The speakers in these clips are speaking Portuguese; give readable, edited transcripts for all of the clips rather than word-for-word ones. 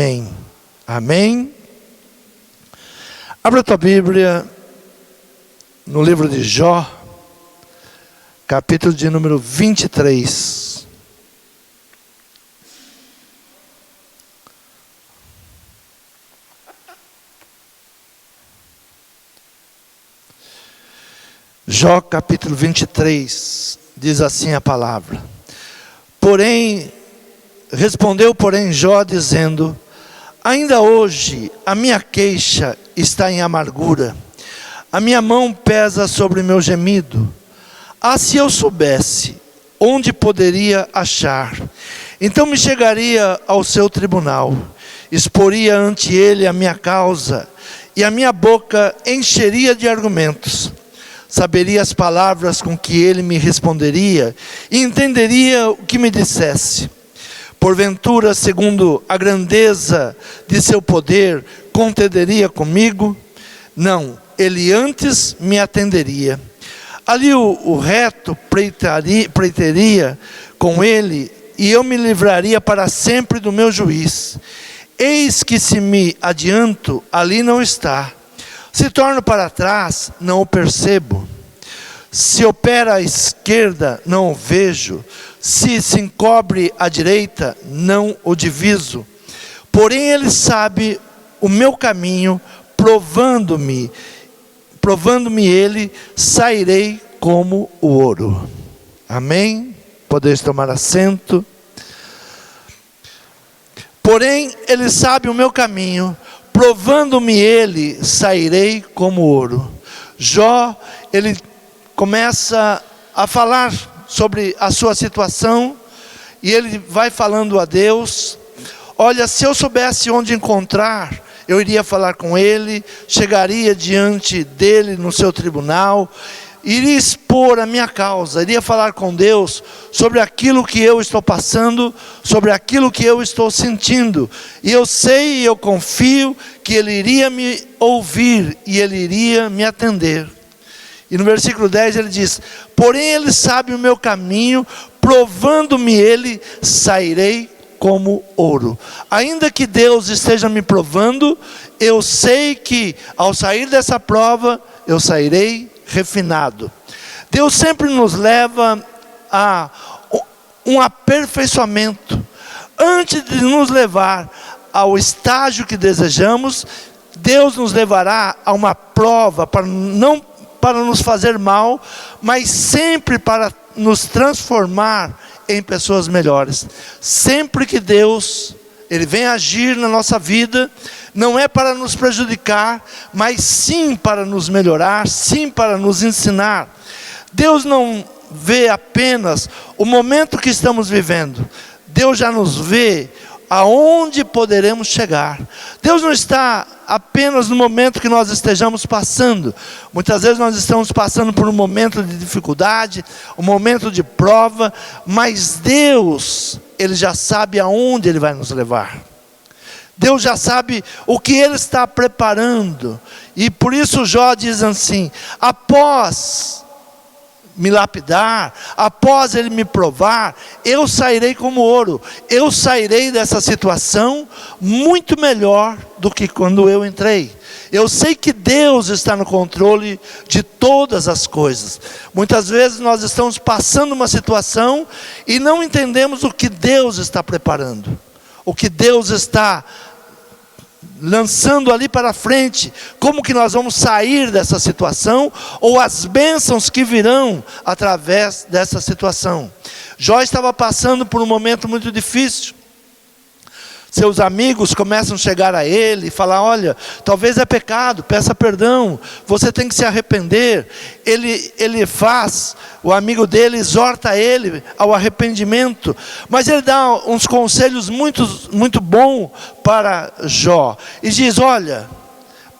Amém. Amém. Abra a tua Bíblia no livro de Jó, capítulo de número 23. Jó capítulo 23, diz assim a palavra. Respondeu Jó dizendo: ainda hoje a minha queixa está em amargura, a minha mão pesa sobre meu gemido. Ah, se eu soubesse onde poderia achar, então me chegaria ao seu tribunal, exporia ante ele a minha causa, e a minha boca encheria de argumentos. Saberia as palavras com que ele me responderia, e entenderia o que me dissesse. Porventura, segundo a grandeza de seu poder, contenderia comigo? Não, ele antes me atenderia. Ali o reto pleitearia com ele, e eu me livraria para sempre do meu juiz. Eis que se me adianto, ali não está. Se torno para trás, não o percebo. Se opera à esquerda, não o vejo. Se encobre à direita, não o diviso. Porém ele sabe o meu caminho, provando-me ele, sairei como o ouro. Amém? Podeis tomar assento. Porém ele sabe o meu caminho, provando-me ele, sairei como ouro. Jó, ele começa a falar sobre a sua situação, e ele vai falando a Deus. Olha, se eu soubesse onde encontrar, eu iria falar com ele, chegaria diante dele no seu tribunal, iria expor a minha causa, iria falar com Deus sobre aquilo que eu estou passando, sobre aquilo que eu estou sentindo, e eu sei e eu confio que ele iria me ouvir, e ele iria me atender. E no versículo 10 ele diz: porém ele sabe o meu caminho, provando-me ele, sairei como ouro. Ainda que Deus esteja me provando, eu sei que ao sair dessa prova, eu sairei refinado. Deus sempre nos leva a um aperfeiçoamento. Antes de nos levar ao estágio que desejamos, Deus nos levará a uma prova, não para nos fazer mal, mas sempre para nos transformar em pessoas melhores. Sempre que Deus, Ele vem agir na nossa vida, não é para nos prejudicar, mas sim para nos melhorar, sim para nos ensinar. Deus não vê apenas o momento que estamos vivendo, Deus já nos vê aonde poderemos chegar. Deus não está apenas no momento que nós estejamos passando. Muitas vezes nós estamos passando por um momento de dificuldade, um momento de prova, mas Deus, Ele já sabe aonde Ele vai nos levar. Deus já sabe o que Ele está preparando. E por isso Jó diz assim: após me lapidar, após ele me provar, eu sairei como ouro. Eu sairei dessa situação muito melhor do que quando eu entrei. Eu sei que Deus está no controle de todas as coisas. Muitas vezes nós estamos passando uma situação e não entendemos o que Deus está preparando, o que Deus está lançando ali para frente, como que nós vamos sair dessa situação, ou as bênçãos que virão através dessa situação. Jó estava passando por um momento muito difícil. Seus amigos começam a chegar a ele e falar: olha, talvez é pecado, peça perdão, você tem que se arrepender. Ele faz, o amigo dele exorta ele ao arrependimento, mas ele dá uns conselhos muito bons para Jó, e diz: olha,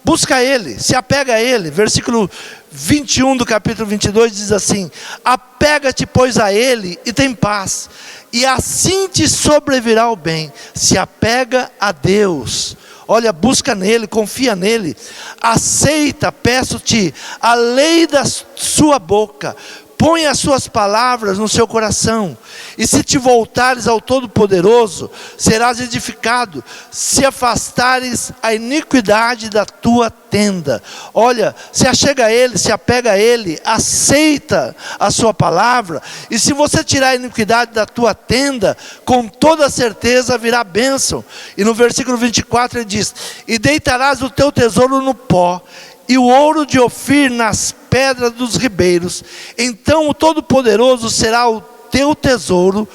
busca ele, se apega a ele. Versículo 21 do capítulo 22 diz assim: apega-te pois a ele e tem paz, e assim te sobrevirá o bem. Se apega a Deus, olha, busca nele, confia nele, aceita, peço-te, a lei da sua boca, põe as suas palavras no seu coração, e se te voltares ao Todo-Poderoso, serás edificado, se afastares a iniquidade da tua tenda. Olha, se achega a Ele, se apega a Ele, aceita a sua palavra, e se você tirar a iniquidade da tua tenda, com toda certeza virá bênção. E no versículo 24 ele diz: e deitarás o teu tesouro no pó, e o ouro de Ofir nas pedras dos ribeiros. Então o Todo-Poderoso será o teu tesouro,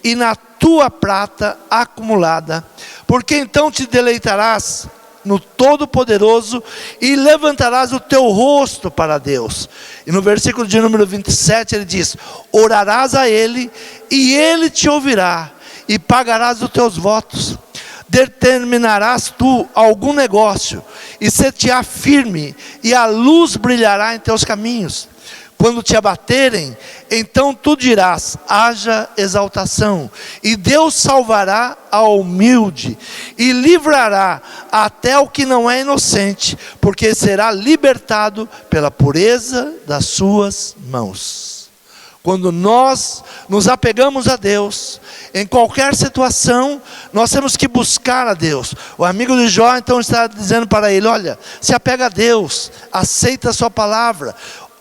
e na tua prata acumulada. Porque então te deleitarás no Todo-Poderoso, e levantarás o teu rosto para Deus. E no versículo de número 27 ele diz: orarás a Ele, e Ele te ouvirá, e pagarás os teus votos. Determinarás tu algum negócio, e ser-te-á firme, e a luz brilhará em teus caminhos. Quando te abaterem, então tu dirás: haja exaltação. E Deus salvará ao humilde, e livrará até o que não é inocente, porque será libertado pela pureza das suas mãos. Quando nós nos apegamos a Deus, em qualquer situação, nós temos que buscar a Deus. O amigo de Jó então está dizendo para ele: olha, se apega a Deus, aceita a sua palavra,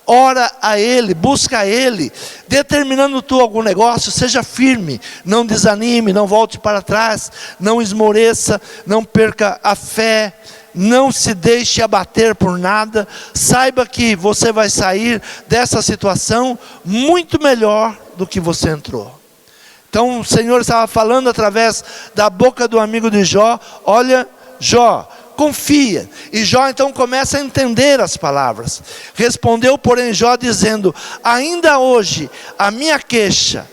ora a Ele, busca a Ele. Determinando tu algum negócio, seja firme, não desanime, não volte para trás, não esmoreça, não perca a fé, não se deixe abater por nada. Saiba que você vai sair dessa situação muito melhor do que você entrou. Então o Senhor estava falando através da boca do amigo de Jó: olha, Jó, confia. E Jó então começa a entender as palavras. Respondeu, porém, Jó dizendo: ainda hoje a minha queixa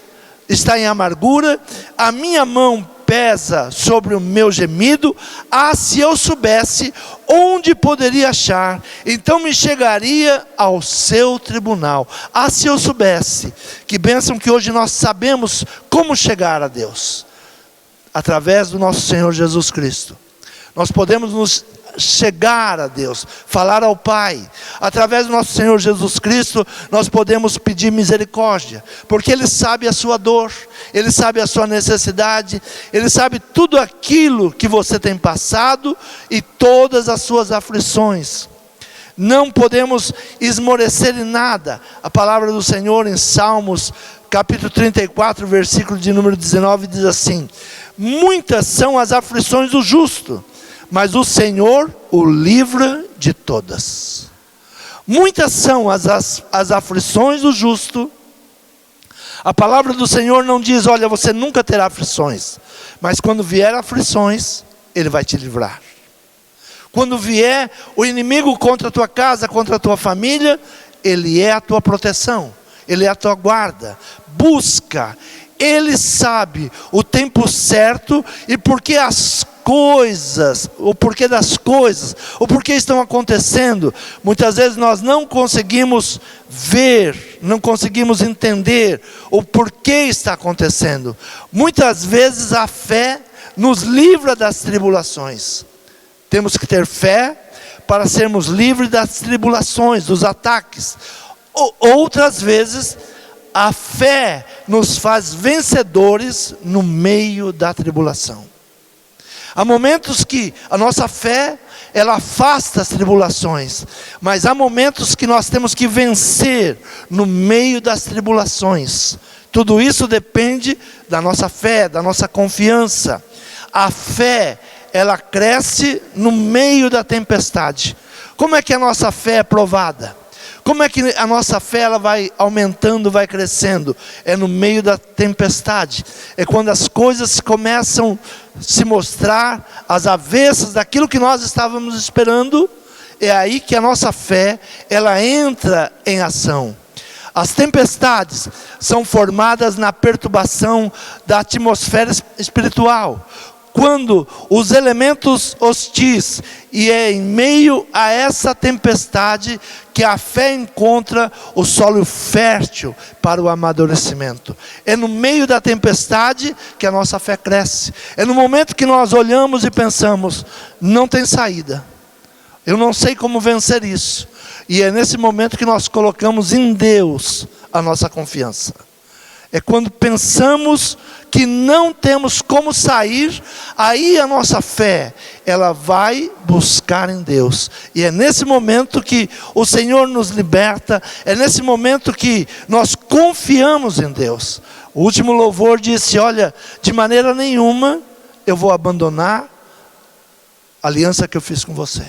está em amargura, a minha mão pesa sobre o meu gemido. Ah, se eu soubesse onde poderia achar, então me chegaria ao seu tribunal. Ah, se eu soubesse. Que bênção que hoje nós sabemos como chegar a Deus, através do nosso Senhor Jesus Cristo. Nós podemos nos chegar a Deus, falar ao Pai. Através do nosso Senhor Jesus Cristo, nós podemos pedir misericórdia, porque Ele sabe a sua dor, Ele sabe a sua necessidade, Ele sabe tudo aquilo que você tem passado e todas as suas aflições. Não podemos esmorecer em nada. A palavra do Senhor em Salmos, capítulo 34, versículo de número 19, diz assim: muitas são as aflições do justo, mas o Senhor o livra de todas. Muitas são as aflições do justo. A palavra do Senhor não diz: olha, você nunca terá aflições. Mas quando vier aflições, Ele vai te livrar. Quando vier o inimigo contra a tua casa, contra a tua família, Ele é a tua proteção, Ele é a tua guarda. Busca. Ele sabe o tempo certo e porque as coisas, o porquê das coisas, o porquê estão acontecendo. Muitas vezes nós não conseguimos ver, não conseguimos entender o porquê está acontecendo. Muitas vezes a fé nos livra das tribulações. Temos que ter fé para sermos livres das tribulações, dos ataques. Outras vezes a fé nos faz vencedores no meio da tribulação. Há momentos que a nossa fé, ela afasta as tribulações, mas há momentos que nós temos que vencer no meio das tribulações. Tudo isso depende da nossa fé, da nossa confiança. A fé, ela cresce no meio da tempestade. Como é que a nossa fé é provada? Como é que a nossa fé ela vai aumentando, vai crescendo? É no meio da tempestade. É quando as coisas começam a se mostrar às avessas daquilo que nós estávamos esperando. É aí que a nossa fé ela entra em ação. As tempestades são formadas na perturbação da atmosfera espiritual. Quando os elementos hostis, e é em meio a essa tempestade que a fé encontra o solo fértil para o amadurecimento. É no meio da tempestade que a nossa fé cresce. É no momento que nós olhamos e pensamos: não tem saída, eu não sei como vencer isso. E é nesse momento que nós colocamos em Deus a nossa confiança. É quando pensamos que não temos como sair, aí a nossa fé, ela vai buscar em Deus. E é nesse momento que o Senhor nos liberta, é nesse momento que nós confiamos em Deus. O último louvor disse: olha, de maneira nenhuma eu vou abandonar a aliança que eu fiz com você.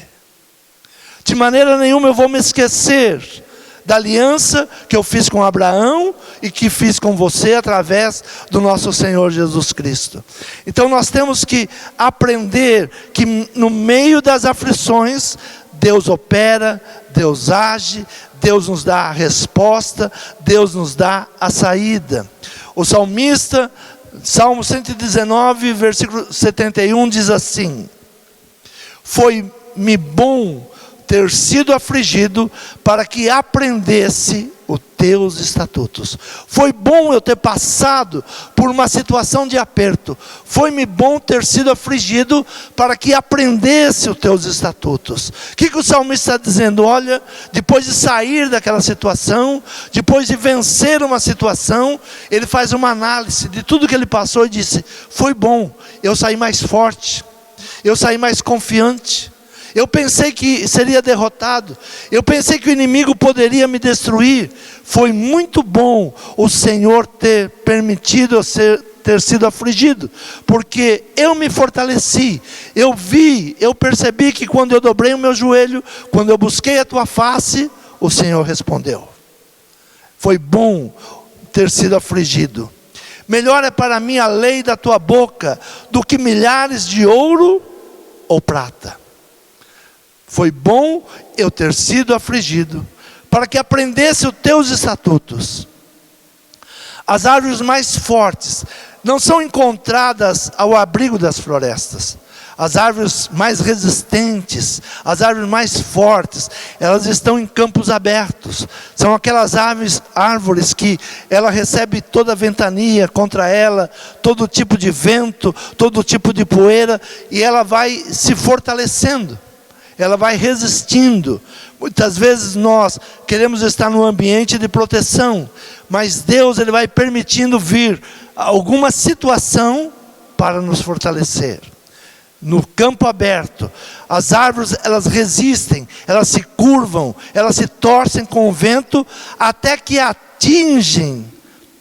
De maneira nenhuma eu vou me esquecer da aliança que eu fiz com Abraão e que fiz com você através do nosso Senhor Jesus Cristo. Então nós temos que aprender que no meio das aflições, Deus opera, Deus age, Deus nos dá a resposta, Deus nos dá a saída. O salmista, Salmo 119, versículo 71, diz assim: foi-me bom ter sido afligido, para que aprendesse os teus estatutos. Foi bom eu ter passado por uma situação de aperto. Foi-me bom ter sido afligido, para que aprendesse os teus estatutos. O que o salmista está dizendo? Olha, depois de sair daquela situação, depois de vencer uma situação, ele faz uma análise de tudo que ele passou e disse: foi bom, eu saí mais forte, eu saí mais confiante. Eu pensei que seria derrotado, eu pensei que o inimigo poderia me destruir. Foi muito bom o Senhor ter permitido eu ter sido afligido, porque eu me fortaleci. Eu percebi que quando eu dobrei o meu joelho, quando eu busquei a tua face, o Senhor respondeu. Foi bom ter sido afligido. Melhor é para mim a lei da tua boca do que milhares de ouro ou prata. Foi bom eu ter sido afligido, para que aprendesse os teus estatutos. As árvores mais fortes não são encontradas ao abrigo das florestas. As árvores mais resistentes, as árvores mais fortes, elas estão em campos abertos. São aquelas árvores que ela recebe toda a ventania contra ela, todo tipo de vento, todo tipo de poeira, e ela vai se fortalecendo. Ela vai resistindo. Muitas vezes nós queremos estar num ambiente de proteção, mas Deus, Ele vai permitindo vir alguma situação para nos fortalecer. No campo aberto, as árvores, elas resistem, elas se curvam, elas se torcem com o vento, até que atingem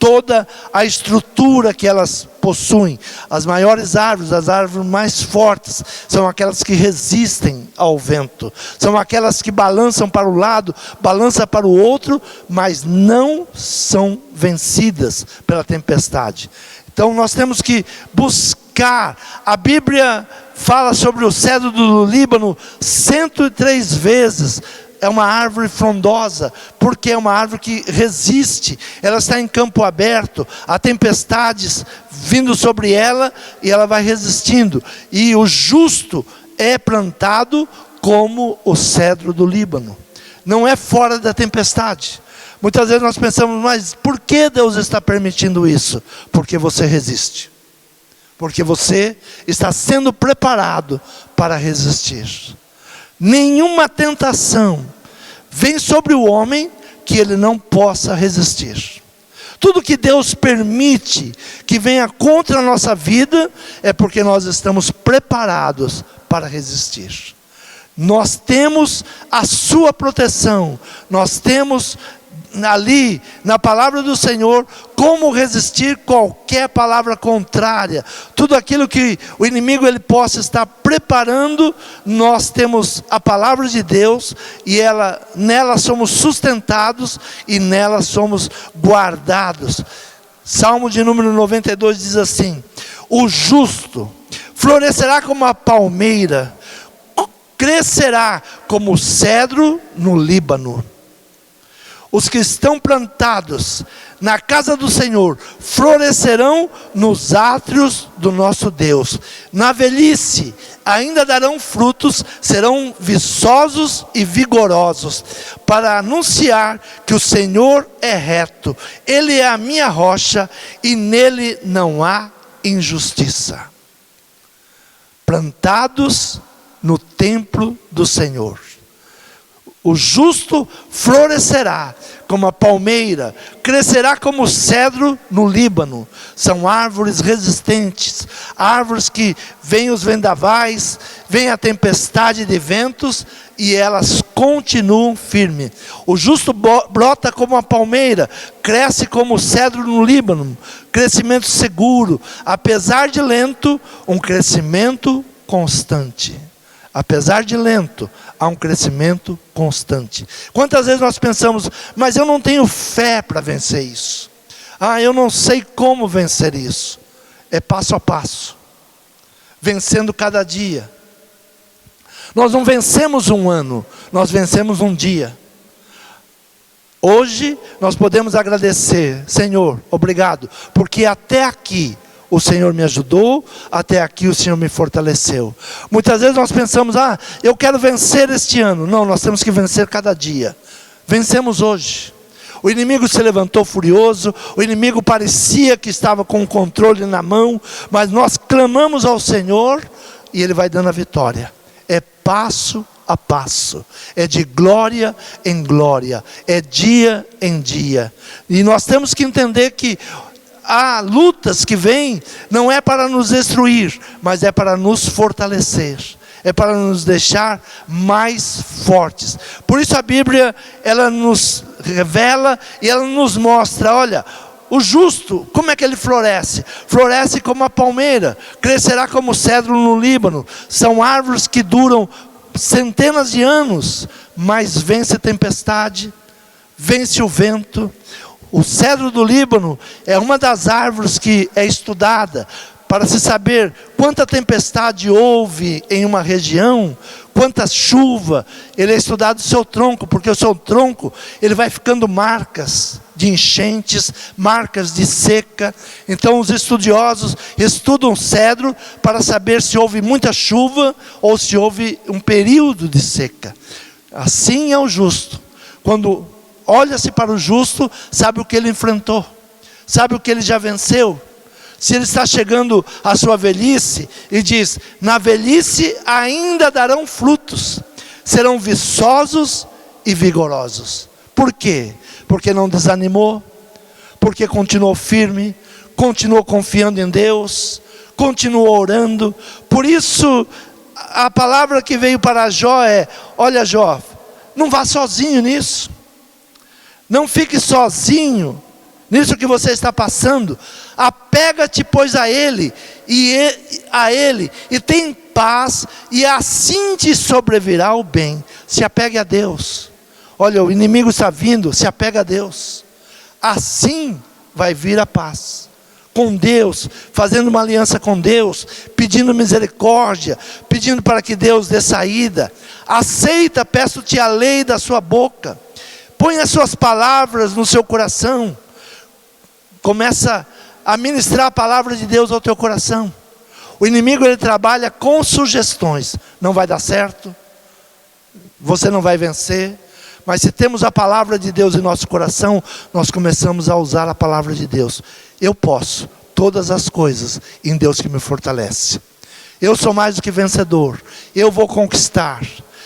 toda a estrutura que elas possuem. As maiores árvores, as árvores mais fortes, são aquelas que resistem ao vento. São aquelas que balançam para o lado, balançam para o outro, mas não são vencidas pela tempestade. Então nós temos que buscar. A Bíblia fala sobre o cedro do Líbano 103 vezes. É uma árvore frondosa, porque é uma árvore que resiste. Ela está em campo aberto, há tempestades vindo sobre ela, e ela vai resistindo. E o justo é plantado como o cedro do Líbano. Não é fora da tempestade. Muitas vezes nós pensamos: mas por que Deus está permitindo isso? Porque você resiste. Porque você está sendo preparado para resistir. Nenhuma tentação vem sobre o homem que ele não possa resistir. Tudo que Deus permite que venha contra a nossa vida, é porque nós estamos preparados para resistir. Nós temos a sua proteção, nós temos ali na palavra do Senhor como resistir qualquer palavra contrária. Tudo aquilo que o inimigo ele possa estar preparando, nós temos a palavra de Deus, e nela somos sustentados e nela somos guardados. Salmo de número 92 diz assim: o justo florescerá como a palmeira, crescerá como o cedro no Líbano. Os que estão plantados na casa do Senhor florescerão nos átrios do nosso Deus. Na velhice ainda darão frutos, serão viçosos e vigorosos, para anunciar que o Senhor é reto. Ele é a minha rocha e nele não há injustiça. Plantados no templo do Senhor. O justo florescerá como a palmeira, crescerá como o cedro no Líbano. São árvores resistentes, árvores que vêm os vendavais, vem a tempestade de ventos e elas continuam firmes. O justo brota como a palmeira, cresce como o cedro no Líbano, crescimento seguro, apesar de lento, um crescimento constante. Apesar de lento, há um crescimento constante. Quantas vezes nós pensamos, mas eu não tenho fé para vencer isso. Eu não sei como vencer isso. É passo a passo, vencendo cada dia. Nós não vencemos um ano, nós vencemos um dia. Hoje nós podemos agradecer, Senhor, obrigado, porque até aqui o Senhor me ajudou, até aqui o Senhor me fortaleceu. Muitas vezes nós pensamos, eu quero vencer este ano. Não, nós temos que vencer cada dia. Vencemos hoje. O inimigo se levantou furioso, o inimigo parecia que estava com o controle na mão, mas nós clamamos ao Senhor e Ele vai dando a vitória. É passo a passo, é de glória em glória, é dia em dia. E nós temos que entender que há lutas que vêm, não é para nos destruir, mas é para nos fortalecer, é para nos deixar mais fortes. Por isso a Bíblia, ela nos revela e ela nos mostra, olha, o justo, como é que ele floresce? Floresce como a palmeira, crescerá como o cedro no Líbano. São árvores que duram centenas de anos, mas vence a tempestade, vence o vento. O cedro do Líbano é uma das árvores que é estudada para se saber quanta tempestade houve em uma região, quanta chuva. Ele é estudado o seu tronco, porque o seu tronco ele vai ficando marcas de enchentes, marcas de seca. Então os estudiosos estudam o cedro para saber se houve muita chuva ou se houve um período de seca. Assim é o justo. Quando olha-se para o justo, sabe o que ele enfrentou, sabe o que ele já venceu. Se ele está chegando à sua velhice e diz, na velhice ainda darão frutos, serão viçosos e vigorosos. Por quê? Porque não desanimou, porque continuou firme, continuou confiando em Deus, continuou orando. Por isso, a palavra que veio para Jó é, olha Jó, não vá sozinho nisso. Não fique sozinho nisso que você está passando. Apega-te, pois, a Ele, e tem paz, e assim te sobrevirá o bem. Se apegue a Deus. Olha, o inimigo está vindo, se apega a Deus. Assim vai vir a paz. Com Deus, fazendo uma aliança com Deus, pedindo misericórdia, pedindo para que Deus dê saída. Aceita, peço-te a lei da sua boca. Põe as suas palavras no seu coração. Começa a ministrar a palavra de Deus ao teu coração. O inimigo ele trabalha com sugestões. Não vai dar certo. Você não vai vencer. Mas se temos a palavra de Deus em nosso coração, nós começamos a usar a palavra de Deus. Eu posso todas as coisas em Deus que me fortalece. Eu sou mais do que vencedor. Eu vou conquistar.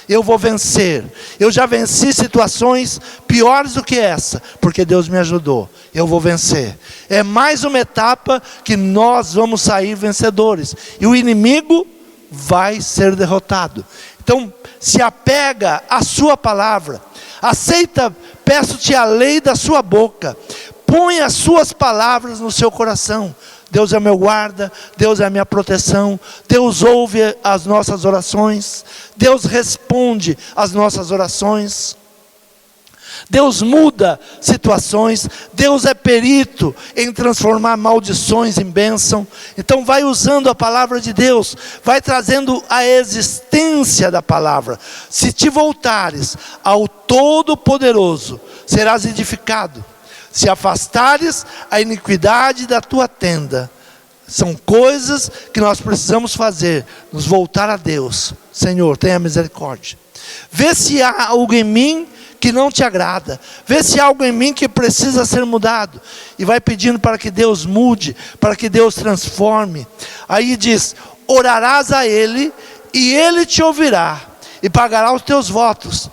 Eu vou vencer. Eu já venci situações piores do que essa, porque Deus me ajudou. Eu vou vencer. É mais uma etapa que nós vamos sair vencedores. E o inimigo vai ser derrotado. Então, se apega à sua palavra. Aceita, peço-te a lei da sua boca. Põe as suas palavras no seu coração. Deus é meu guarda, Deus é a minha proteção, Deus ouve as nossas orações, Deus responde às nossas orações, Deus muda situações, Deus é perito em transformar maldições em bênção. Então vai usando a palavra de Deus, vai trazendo a existência da palavra. Se te voltares ao Todo-Poderoso, serás edificado. Se afastares a iniquidade da tua tenda. São coisas que nós precisamos fazer, nos voltar a Deus. Senhor, tenha misericórdia. Vê se há algo em mim que não te agrada. Vê se há algo em mim que precisa ser mudado. E vai pedindo para que Deus mude, para que Deus transforme. Aí diz, orarás a Ele, e Ele te ouvirá, e pagará os teus votos.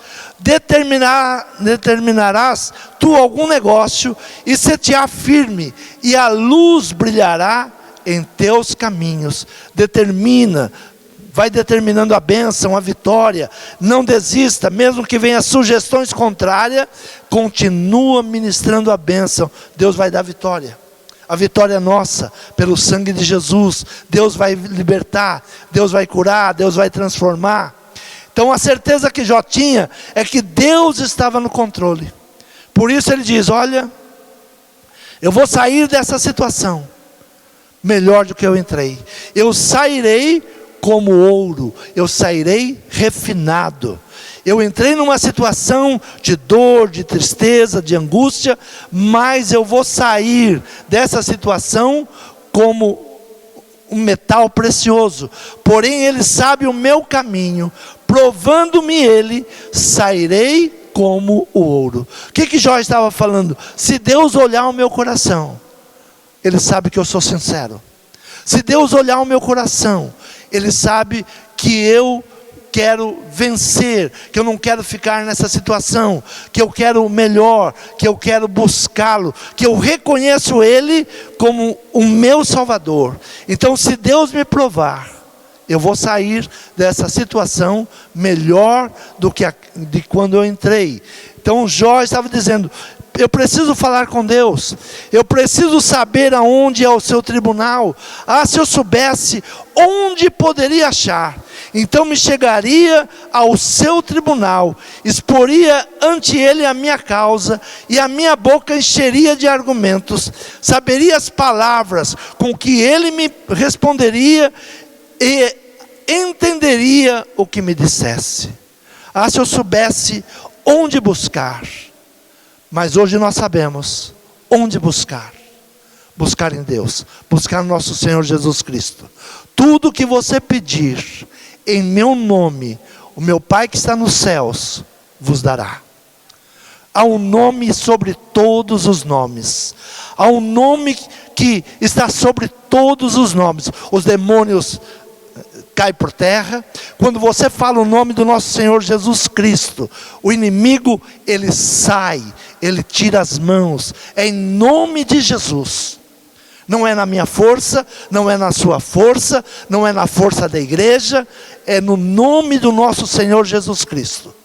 determinarás tu algum negócio, e se-te-á firme, e a luz brilhará em teus caminhos. Vai determinando a bênção, a vitória. Não desista, mesmo que venha sugestões contrárias, continua ministrando a bênção. Deus vai dar vitória. A vitória é nossa, pelo sangue de Jesus. Deus vai libertar, Deus vai curar, Deus vai transformar. Então a certeza que Jó tinha é que Deus estava no controle. Por isso ele diz: olha, eu vou sair dessa situação melhor do que eu entrei. Eu sairei como ouro, eu sairei refinado. Eu entrei numa situação de dor, de tristeza, de angústia, mas eu vou sair dessa situação como um metal precioso. Porém ele sabe o meu caminho, provando-me ele, sairei como o ouro. O que Jó estava falando? Se Deus olhar o meu coração, Ele sabe que eu sou sincero. Se Deus olhar o meu coração, Ele sabe que eu quero vencer, que eu não quero ficar nessa situação, que eu quero o melhor, que eu quero buscá-lo, que eu reconheço Ele como o meu Salvador. Então se Deus me provar, eu vou sair dessa situação melhor do que de quando eu entrei. Então Jó estava dizendo: eu preciso falar com Deus, eu preciso saber aonde é o seu tribunal. Se eu soubesse onde poderia achar, então me chegaria ao seu tribunal, exporia ante ele a minha causa, e a minha boca encheria de argumentos, saberia as palavras com que ele me responderia, e entenderia o que me dissesse. Se eu soubesse onde buscar. Mas hoje nós sabemos onde buscar. Buscar em Deus, buscar no nosso Senhor Jesus Cristo. Tudo que você pedir em meu nome, o meu Pai que está nos céus vos dará. Há um nome sobre todos os nomes. Há um nome que está sobre todos os nomes. Os demônios caem por terra. Quando você fala o nome do nosso Senhor Jesus Cristo, o inimigo, ele sai, ele tira as mãos. É em nome de Jesus. Não é na minha força, não é na sua força, não é na força da igreja, é no nome do nosso Senhor Jesus Cristo.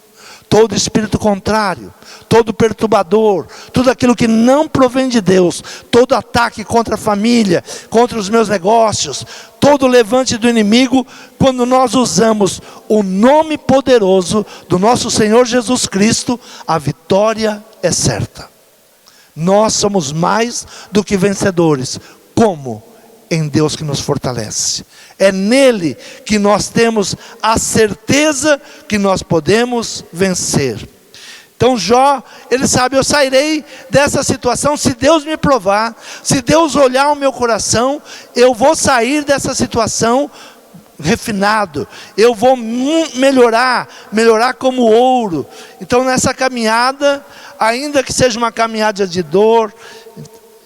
Todo espírito contrário, todo perturbador, tudo aquilo que não provém de Deus, todo ataque contra a família, contra os meus negócios, todo levante do inimigo, quando nós usamos o nome poderoso do nosso Senhor Jesus Cristo, a vitória é certa. Nós somos mais do que vencedores. Como? Em Deus que nos fortalece. É nele que nós temos a certeza que nós podemos vencer. Então Jó, ele sabe: eu sairei dessa situação se Deus me provar, se Deus olhar o meu coração, eu vou sair dessa situação refinado, eu vou melhorar como ouro. Então nessa caminhada, ainda que seja uma caminhada de dor,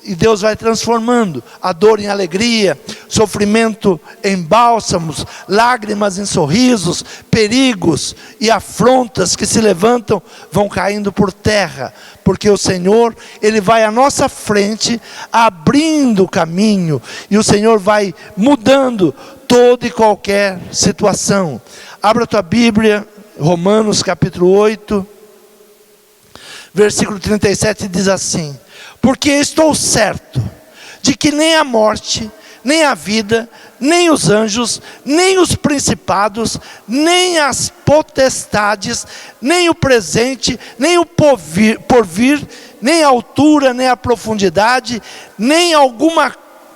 e Deus vai transformando a dor em alegria, sofrimento em bálsamos, lágrimas em sorrisos, perigos e afrontas que se levantam vão caindo por terra, porque o Senhor, Ele vai à nossa frente, abrindo o caminho, e o Senhor vai mudando toda e qualquer situação. Abra a tua Bíblia, Romanos capítulo 8, versículo 37 diz assim: porque estou certo de que nem a morte, nem a vida, nem os anjos, nem os principados, nem as potestades, nem o presente, nem o porvir, nem a altura, nem a profundidade, nem alguma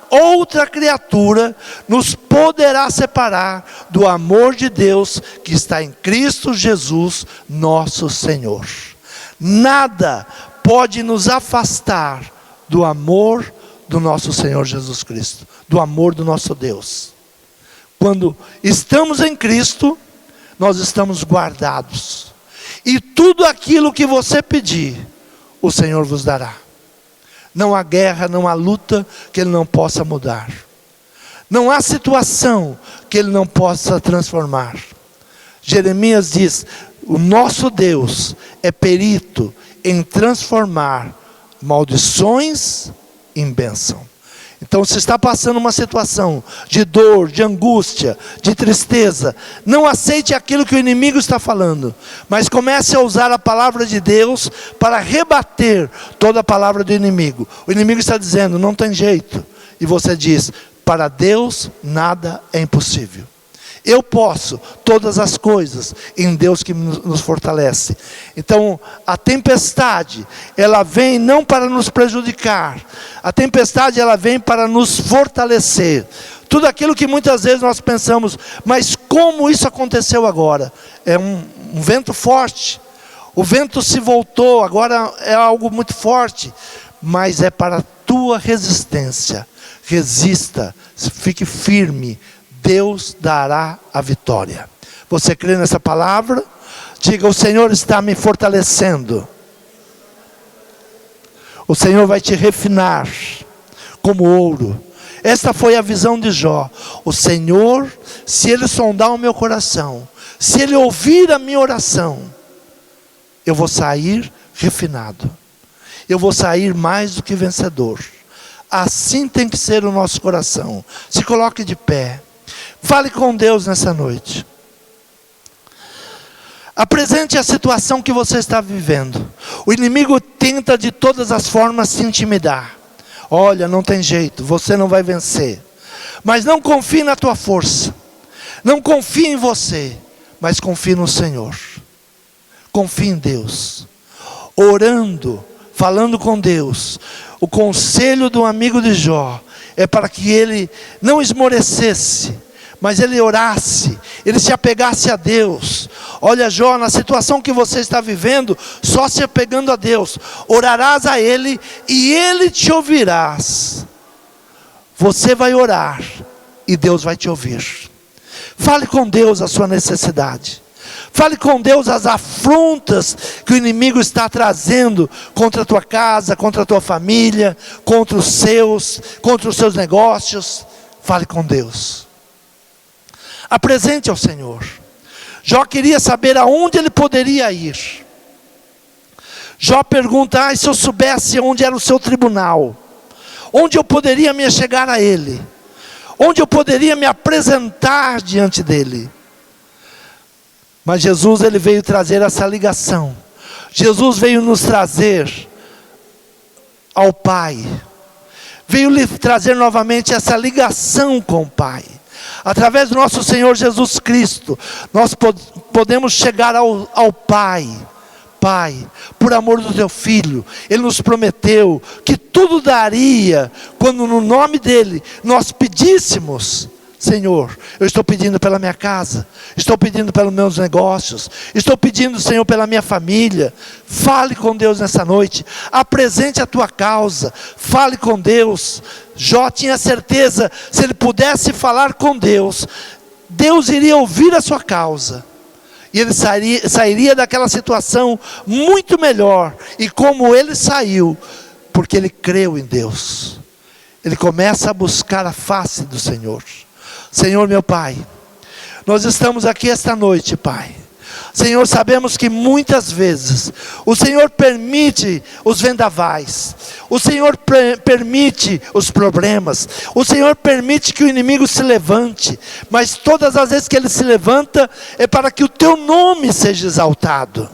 outra criatura nos poderá separar do amor de Deus que está em Cristo Jesus, nosso Senhor. Nada pode nos afastar do amor do nosso Senhor Jesus Cristo, do amor do nosso Deus. Quando estamos em Cristo, nós estamos guardados, e tudo aquilo que você pedir, o Senhor vos dará. Não há guerra, não há luta que Ele não possa mudar, não há situação que Ele não possa transformar. Jeremias diz: o nosso Deus é perito em transformar maldições em bênção. Então, se está passando uma situação de dor, de angústia, de tristeza, não aceite aquilo que o inimigo está falando, mas comece a usar a palavra de Deus para rebater toda a palavra do inimigo. O inimigo está dizendo, não tem jeito. E você diz, para Deus nada é impossível. Eu posso todas as coisas em Deus que nos fortalece. Então, a tempestade, ela vem não para nos prejudicar. A tempestade, ela vem para nos fortalecer. Tudo aquilo que muitas vezes nós pensamos, mas como isso aconteceu agora? É um vento forte. O vento se voltou, agora é algo muito forte. Mas é para a tua resistência. Resista, fique firme. Deus dará a vitória. Você crê nessa palavra? Diga, o Senhor está me fortalecendo. O Senhor vai te refinar como ouro. Esta foi a visão de Jó. O Senhor, se Ele sondar o meu coração, se Ele ouvir a minha oração, eu vou sair refinado. Eu vou sair mais do que vencedor. Assim tem que ser o nosso coração. Se coloque de pé. Fale com Deus nessa noite. Apresente a situação que você está vivendo. O inimigo tenta de todas as formas te intimidar. Olha, não tem jeito, você não vai vencer. Mas não confie na tua força. Não confie em você, mas confie no Senhor. Confie em Deus. Orando, falando com Deus. O conselho do amigo de Jó é para que ele não esmorecesse, mas ele orasse, ele se apegasse a Deus. Olha, Jó, na situação que você está vivendo, só se apegando a Deus, orarás a Ele e Ele te ouvirás. Você vai orar e Deus vai te ouvir. Fale com Deus a sua necessidade. Fale com Deus as afrontas que o inimigo está trazendo contra a tua casa, contra a tua família, contra os seus negócios. Fale com Deus. Apresente ao Senhor. Jó queria saber aonde ele poderia ir. Jó pergunta, se eu soubesse onde era o seu tribunal, onde eu poderia me achegar a ele, onde eu poderia me apresentar diante dele. Mas Jesus, ele veio trazer essa ligação. Jesus veio nos trazer ao Pai. Veio lhe trazer novamente essa ligação com o Pai. Através do nosso Senhor Jesus Cristo, nós podemos chegar ao Pai. Pai, por amor do teu Filho, Ele nos prometeu que tudo daria, quando no nome dEle nós pedíssemos. Senhor, eu estou pedindo pela minha casa, estou pedindo pelos meus negócios, estou pedindo, Senhor, pela minha família. Fale com Deus nessa noite, apresente a tua causa, fale com Deus. Jó tinha certeza, se ele pudesse falar com Deus, Deus iria ouvir a sua causa, e ele sairia daquela situação muito melhor. E como ele saiu, porque ele creu em Deus, ele começa a buscar a face do Senhor. Senhor meu Pai, nós estamos aqui esta noite, Pai. Senhor, sabemos que muitas vezes o Senhor permite os vendavais, o Senhor permite os problemas, o Senhor permite que o inimigo se levante, mas todas as vezes que ele se levanta, é para que o teu nome seja exaltado.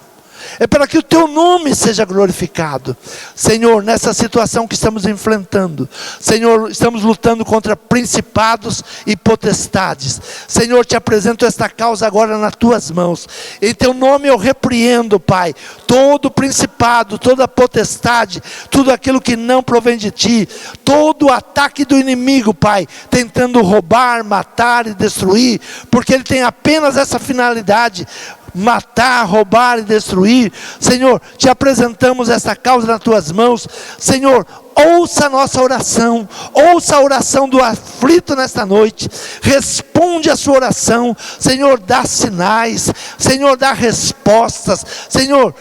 É para que o teu nome seja glorificado. Senhor, nessa situação que estamos enfrentando, Senhor, estamos lutando contra principados e potestades. Senhor, te apresento esta causa agora nas tuas mãos. Em teu nome eu repreendo, Pai, todo principado, toda potestade, tudo aquilo que não provém de ti, todo o ataque do inimigo, Pai, tentando roubar, matar e destruir, porque ele tem apenas essa finalidade: matar, roubar e destruir. Senhor, te apresentamos essa causa nas tuas mãos. Senhor, ouça a nossa oração, ouça a oração do aflito nesta noite, responde a sua oração, Senhor, dá sinais, Senhor, dá respostas, Senhor,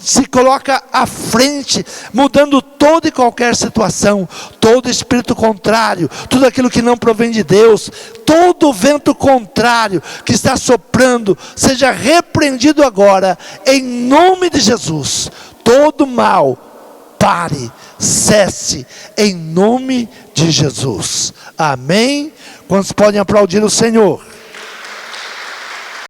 se coloca à frente, mudando toda e qualquer situação, todo espírito contrário, tudo aquilo que não provém de Deus, todo vento contrário que está soprando, seja repreendido agora, em nome de Jesus. Todo mal, pare, cesse, em nome de Jesus. Amém? Quantos podem aplaudir o Senhor?